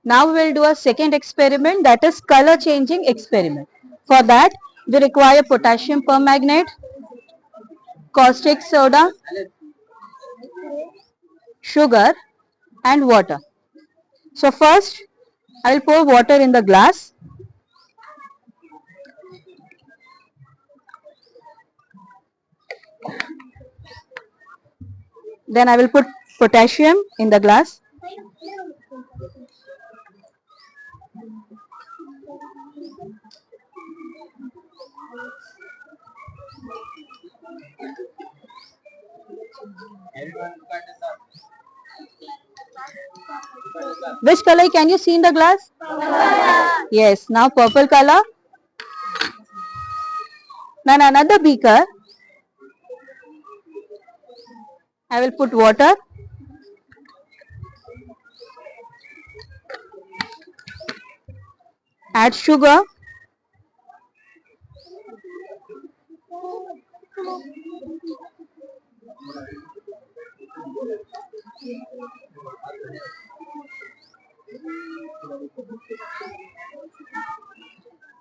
Now we will do a second experiment, that is color changing experiment. For that we require potassium permanganate, caustic soda, sugar and water. So first I will pour water in the glass. Then I will put potassium in the glass. Which color can you see in the glass? Yes, now purple color. Now in another beaker, I will put water. Add sugar.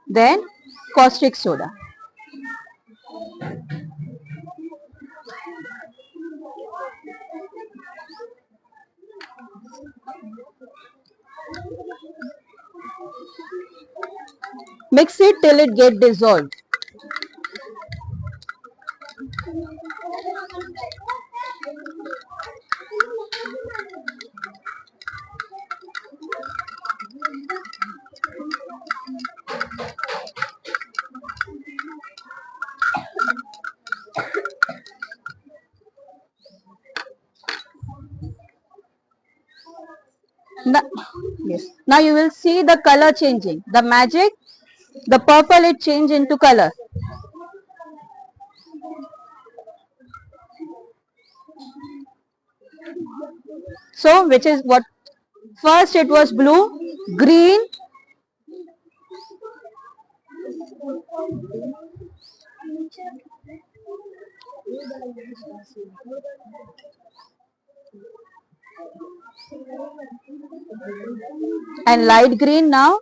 Then caustic soda. Mix it till it get dissolved. Now, yes. Now you will see the color changing. The magic, the purple it change into color. So which is what? First it was blue, green, and light green. Now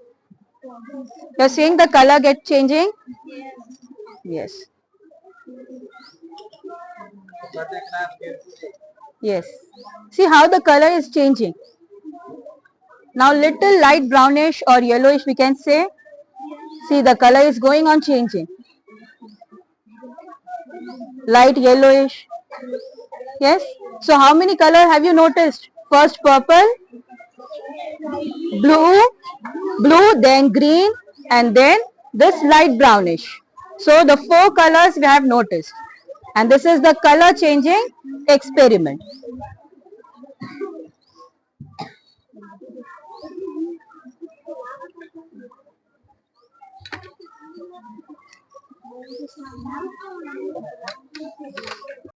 you're seeing the color get changing. Yes. Yes. See how the color is changing. Now little light brownish or yellowish we can say. See the color is going on changing. Light yellowish. Yes. So how many color have you noticed? First purple, blue, then green, and then this light brownish. So the 4 colors we have noticed. And this is the color changing experiment.